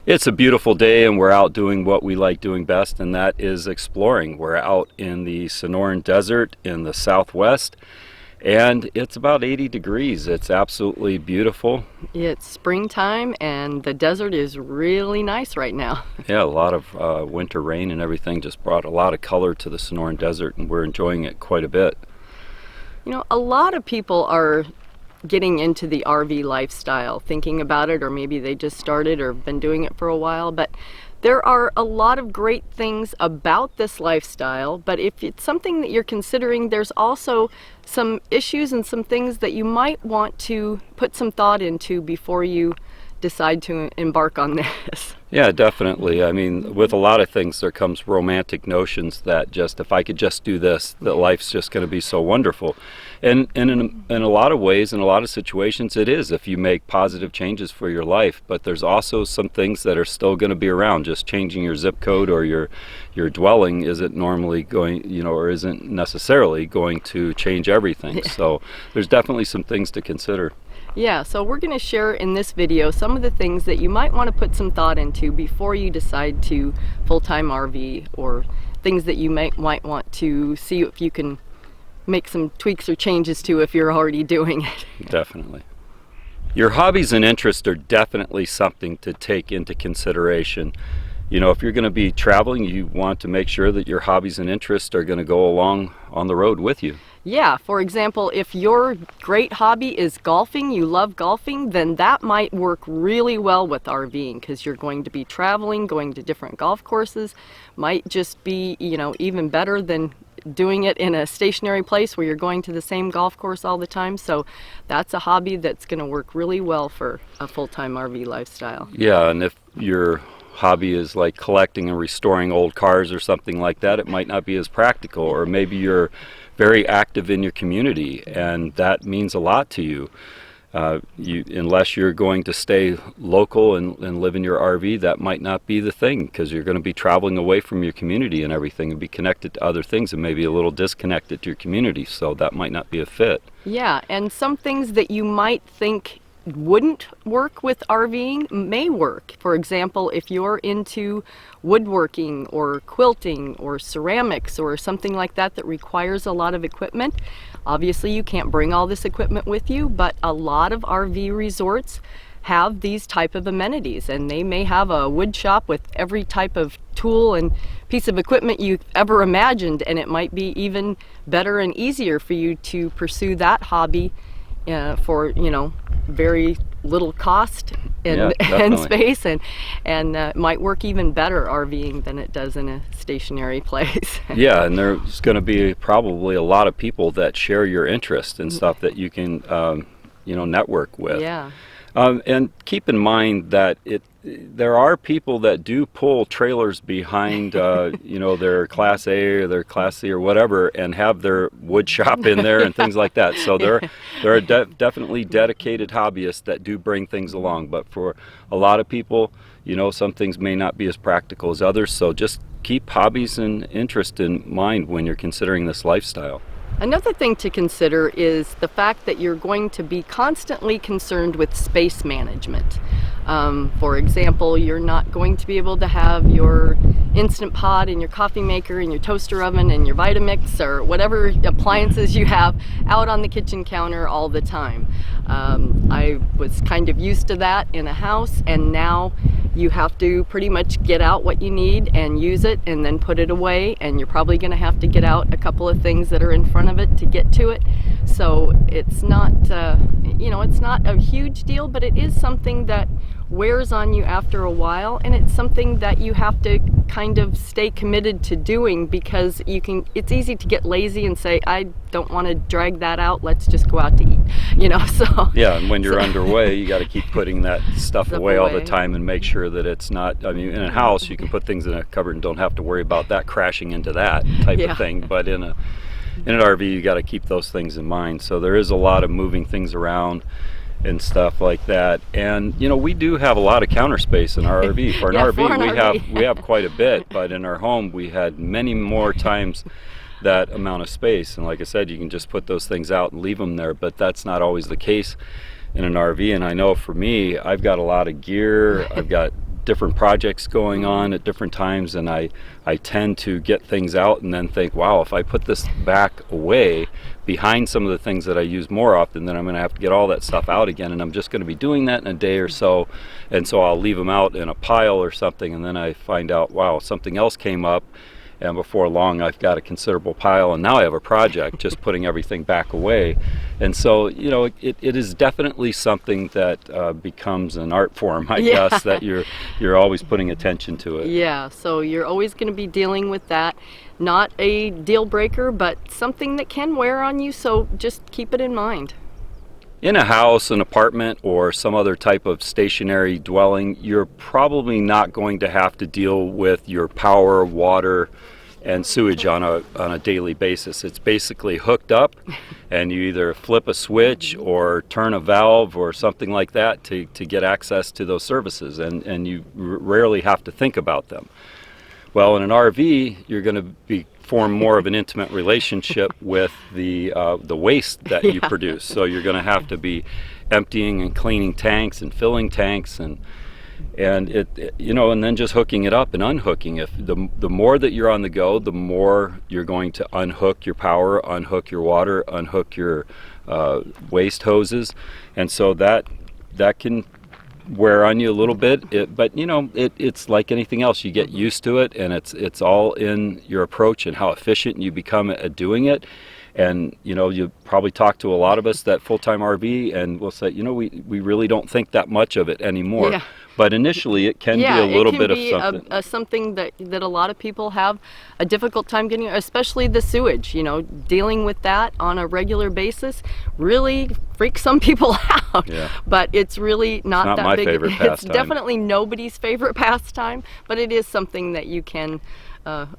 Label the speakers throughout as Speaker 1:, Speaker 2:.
Speaker 1: It's a beautiful day and we're out doing what we like doing best, and that is exploring. We're out in the Sonoran Desert in the southwest, and it's about 80 degrees. It's absolutely beautiful.
Speaker 2: It's springtime and the desert is really nice right now.
Speaker 1: Yeah, a lot of winter rain and everything just brought a lot of color to the Sonoran Desert, and we're enjoying it quite a bit.
Speaker 2: You know, a lot of people are getting into the RV lifestyle, thinking about it, or maybe they just started or been doing it for a while, but there are a lot of great things about this lifestyle. But if it's something that you're considering, there's also some issues and some things that you might want to put some thought into before you decide to embark on this.
Speaker 1: Yeah, definitely. I mean, with a lot of things there comes romantic notions that just if I could just do this, that life's just going to be so wonderful. And in a lot of ways, in a lot of situations, it is if you make positive changes for your life. But there's also some things that are still going to be around. Just changing your zip code or your dwelling isn't normally going, or isn't necessarily going to change everything. So there's definitely some things to consider.
Speaker 2: Yeah, so we're going to share in this video some of the things that you might want to put some thought into before you decide to full-time RV, or things that you might want to see if you can make some tweaks or changes to if you're already doing it.
Speaker 1: Definitely. Your hobbies and interests are definitely something to take into consideration. If you're going to be traveling, you want to make sure that your hobbies and interests are going to go along on the road with you.
Speaker 2: Yeah, for example, if your great hobby is golfing, you love golfing, then that might work really well with RVing, because you're going to be traveling, going to different golf courses. Might just be, even better than doing it in a stationary place where you're going to the same golf course all the time. So that's a hobby that's going to work really well for a full-time RV lifestyle.
Speaker 1: Yeah, and if your hobby is like collecting and restoring old cars or something like that, it might not be as practical. Or maybe you're very active in your community and that means a lot to you. Unless you're going to stay local and live in your RV, that might not be the thing, because you're going to be traveling away from your community and everything and be connected to other things and maybe a little disconnected to your community, so that might not be a fit.
Speaker 2: Yeah, and some things that you might think wouldn't work with RVing may work. For example, if you're into woodworking or quilting or ceramics or something like that that requires a lot of equipment, obviously you can't bring all this equipment with you, but a lot of RV resorts have these type of amenities, and they may have a wood shop with every type of tool and piece of equipment you've ever imagined, and it might be even better and easier for you to pursue that hobby for very little cost and space, and might work even better RVing than it does in a stationary place.
Speaker 1: Yeah, and there's going to be probably a lot of people that share your interest and stuff that you can network with.
Speaker 2: Yeah.
Speaker 1: And keep in mind that there are people that do pull trailers behind their Class A or their Class C or whatever, and have their wood shop in there and things like that. So there are definitely dedicated hobbyists that do bring things along. But for a lot of people, some things may not be as practical as others. So just keep hobbies and interest in mind when you're considering this lifestyle.
Speaker 2: Another thing to consider is the fact that you're going to be constantly concerned with space management. For example, you're not going to be able to have your Instant Pot and your coffee maker and your toaster oven and your Vitamix or whatever appliances you have out on the kitchen counter all the time. I was kind of used to that in a house, and now you have to pretty much get out what you need and use it and then put it away, and you're probably going to have to get out a couple of things that are in front of it to get to it. So it's not it's not a huge deal, but it is something that wears on you after a while, and it's something that you have to kind of stay committed to doing, because it's easy to get lazy and say, I don't want to drag that out, let's just go out to eat, so
Speaker 1: yeah. And when you're underway, you got to keep putting that stuff away all the time and make sure that it's not, in a house you can put things in a cupboard and don't have to worry about that crashing into that type of thing, but in an RV you got to keep those things in mind. So there is a lot of moving things around and stuff like that, and we do have a lot of counter space in our RV. For an RV, we have quite a bit, but in our home we had many more times that amount of space. And like I said, you can just put those things out and leave them there, but that's not always the case in an RV. And I know for me, I've got a lot of gear. I've got different projects going on at different times, and I tend to get things out and then think, wow, if I put this back away behind some of the things that I use more often, then I'm going to have to get all that stuff out again, and I'm just going to be doing that in a day or so, and so I'll leave them out in a pile or something, and then I find out, wow, something else came up, and before long I've got a considerable pile, and now I have a project just putting everything back away. And so, you know, it is definitely something that becomes an art form, I guess, that you're always putting attention to it.
Speaker 2: Yeah, so you're always going to be dealing with that. Not a deal breaker, but something that can wear on you, so just keep it in mind.
Speaker 1: In a house, an apartment, or some other type of stationary dwelling, you're probably not going to have to deal with your power, water, and sewage on a daily basis. It's basically hooked up, and you either flip a switch or turn a valve or something like that to get access to those services, and you rarely have to think about them. Well, in an RV, you're going to form more of an intimate relationship with the waste that you produce. So you're going to have to be emptying and cleaning tanks and filling tanks, and it you know, and then just hooking it up and unhooking. If the more that you're on the go, the more you're going to unhook your power, unhook your water, unhook your waste hoses, and so that can wear on you a little bit, but you know, it's like anything else. You get used to it, and it's all in your approach and how efficient you become at doing it. And you know, you probably talk to a lot of us that full-time RV, and we'll say, you know, we really don't think that much of it anymore.
Speaker 2: Yeah.
Speaker 1: But initially, it can be a little bit of something.
Speaker 2: Something that a lot of people have a difficult time getting, especially the sewage. You know, dealing with that on a regular basis really freaks some people out.
Speaker 1: Yeah.
Speaker 2: But it's really not that
Speaker 1: my
Speaker 2: big.
Speaker 1: favorite
Speaker 2: It's
Speaker 1: pastime.
Speaker 2: definitely nobody's favorite pastime, but it is something that you can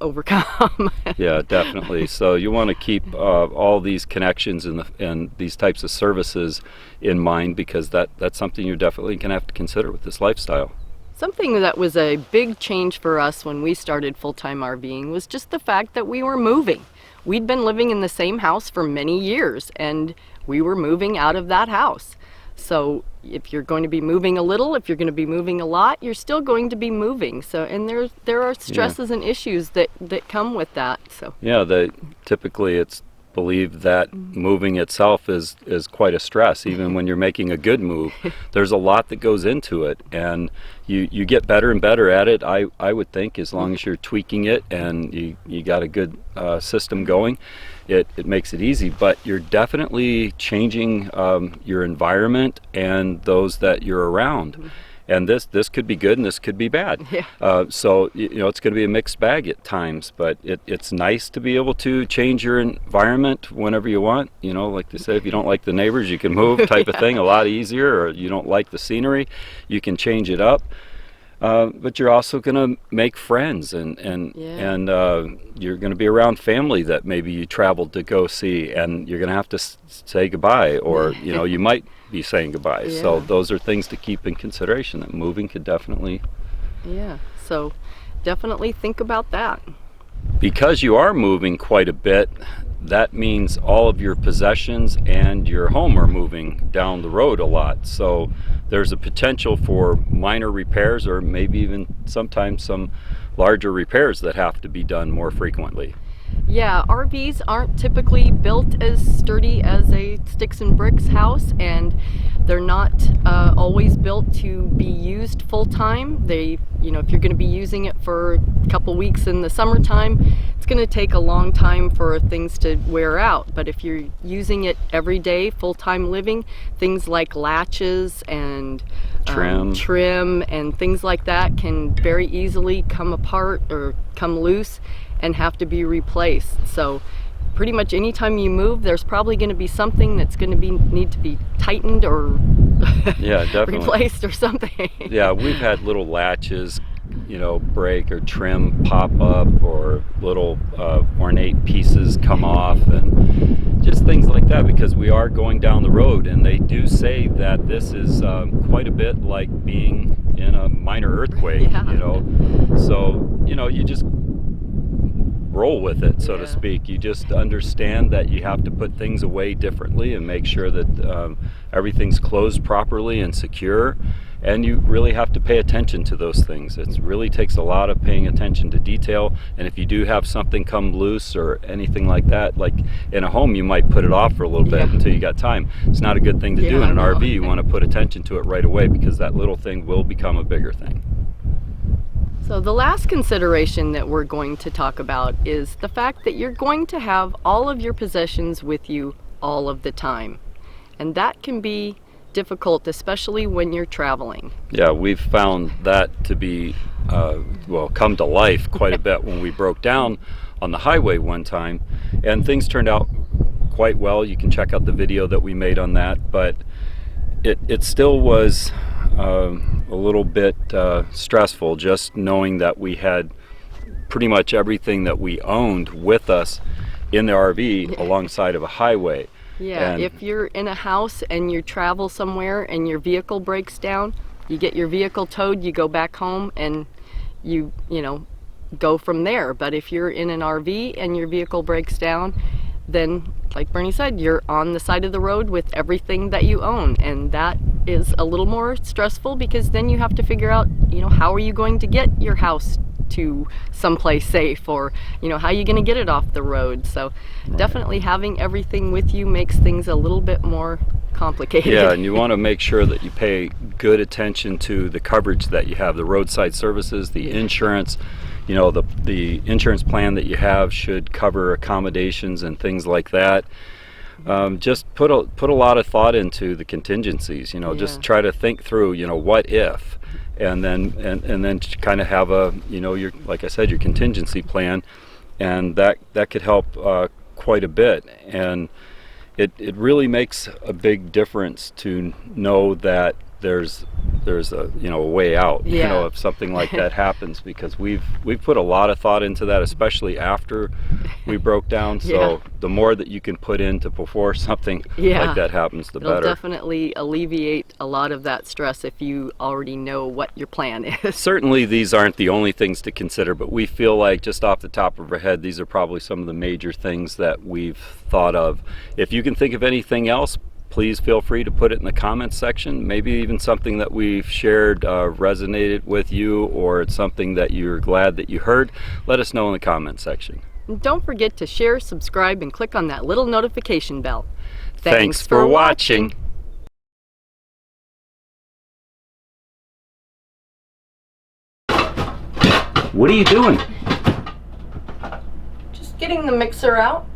Speaker 2: overcome.
Speaker 1: Yeah, definitely. So you want to keep all these connections and these types of services in mind, because that's something you're definitely going to have to consider with this lifestyle.
Speaker 2: Something that was a big change for us when we started full-time RVing was just the fact that we were moving. We'd been living in the same house for many years, and we were moving out of that house. So if you're going to be moving a little, if you're going to be moving a lot, you're still going to be moving. So, and there are stresses and issues that come with that. So
Speaker 1: yeah, typically it's believed that moving itself is quite a stress. Even when you're making a good move, there's a lot that goes into it, and you get better and better at it, I would think, as long as you're tweaking it and you got a good system going. It makes it easy, but you're definitely changing your environment and those that you're around. And this could be good and this could be bad.
Speaker 2: Yeah.
Speaker 1: So you know, it's going to be a mixed bag at times, but it's nice to be able to change your environment whenever you want. You know, like they say, if you don't like the neighbors, you can move, type of thing, a lot easier. Or you don't like the scenery, you can change it up. But you're also going to make friends, and you're going to be around family that maybe you traveled to go see, and you're going to have to say goodbye, or you know, you might be saying goodbye.
Speaker 2: Yeah.
Speaker 1: So those are things to keep in consideration, that moving could definitely.
Speaker 2: Yeah, so definitely think about that.
Speaker 1: Because you are moving quite a bit, that means all of your possessions and your home are moving down the road a lot. So there's a potential for minor repairs, or maybe even sometimes some larger repairs that have to be done more frequently.
Speaker 2: Yeah, RVs aren't typically built as sturdy as a sticks and bricks house, and they're not always built to be used full time. They, you know, if you're going to be using it for a couple weeks in the summertime, it's going to take a long time for things to wear out. But if you're using it every day, full-time living, things like latches and trim and things like that can very easily come apart or come loose and have to be replaced. So pretty much anytime you move, there's probably going to be something that's going to need to be tightened or
Speaker 1: yeah, definitely
Speaker 2: replaced or something.
Speaker 1: Yeah, we've had little latches, you know, break or trim pop up, or little ornate pieces come off, and just things like that, because we are going down the road, and they do say that this is quite a bit like being in a minor earthquake.
Speaker 2: Yeah.
Speaker 1: You know, so you know, you just roll with it, so to
Speaker 2: Yeah.
Speaker 1: speak. You just understand that you have to put things away differently and make sure that everything's closed properly and secure. And you really have to pay attention to those things. It really takes a lot of paying attention to detail. And if you do have something come loose or anything like that, like in a home, you might put it off for a little bit until you got time. It's not a good thing to do in an RV. You want to put attention to it right away, because that little thing will become a bigger thing.
Speaker 2: So the last consideration that we're going to talk about is the fact that you're going to have all of your possessions with you all of the time. And that can be difficult, especially when you're traveling.
Speaker 1: Yeah, we've found that to be, well, come to life quite a bit when we broke down on the highway one time, and things turned out quite well. You can check out the video that we made on that, but it still was a little bit stressful, just knowing that we had pretty much everything that we owned with us in the RV alongside of a highway.
Speaker 2: Yeah, and if you're in a house and you travel somewhere and your vehicle breaks down, you get your vehicle towed, you go back home, and you know, go from there. But if you're in an RV and your vehicle breaks down, then, like Bernie said, you're on the side of the road with everything that you own, and that is a little more stressful, because then you have to figure out, you know, how are you going to get your house to someplace safe, or, you know, how are you going to get it off the road. So definitely having everything with you makes things a little bit more complicated.
Speaker 1: Yeah, and you want to make sure that you pay good attention to the coverage that you have, the roadside services, the insurance. You know, the insurance plan that you have should cover accommodations and things like that. Just put a lot of thought into the contingencies. You know, just try to think through, you know, what if, and then kind of have a, you know, your, like I said, your contingency plan, and that could help quite a bit. And it really makes a big difference to know that there's a, you know, a way out, you know, if something like that happens, because we've put a lot of thought into that, especially after we broke down. So the more that you can put in to before something like that happens, the better.
Speaker 2: It'll definitely alleviate a lot of that stress if you already know what your plan is.
Speaker 1: Certainly these aren't the only things to consider, but we feel like just off the top of our head, these are probably some of the major things that we've thought of. If you can think of anything else, please feel free to put it in the comments section. Maybe even something that we've shared resonated with you, or it's something that you're glad that you heard. Let us know in the comments section.
Speaker 2: And don't forget to share, subscribe, and click on that little notification bell.
Speaker 1: Thanks for watching. What are you doing?
Speaker 2: Just getting the mixer out.